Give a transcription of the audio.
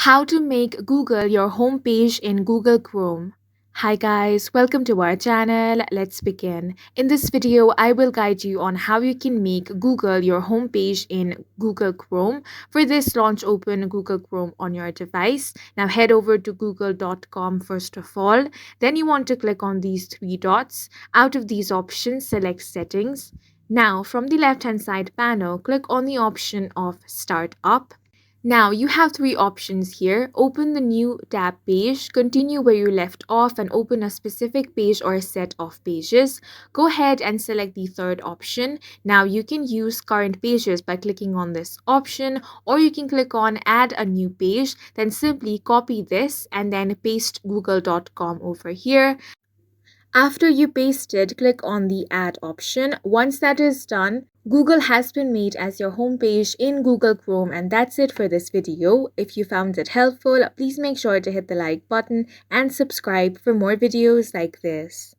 How to make Google your homepage in Google Chrome. Hi guys, welcome to our channel. Let's begin. In this video, I will guide you on how you can make Google your homepage in Google Chrome. For this, launch open Google Chrome on your device. Now head over to google.com first of all. Then you want to click on these three dots. Out of these options, select settings. Now from the left hand side panel, click on the option of Start Up. Now you have three options here. Open the new tab page, continue where you left off and open a specific page or a set of pages. Go ahead and select the third option. Now you can use current pages by clicking on this option, or you can click on add a new page, then simply copy this and then paste google.com over here. After you paste it, click on the add option. Once that is done, Google has been made as your homepage in Google Chrome, and that's it for this video. If you found it helpful, please make sure to hit the like button and subscribe for more videos like this.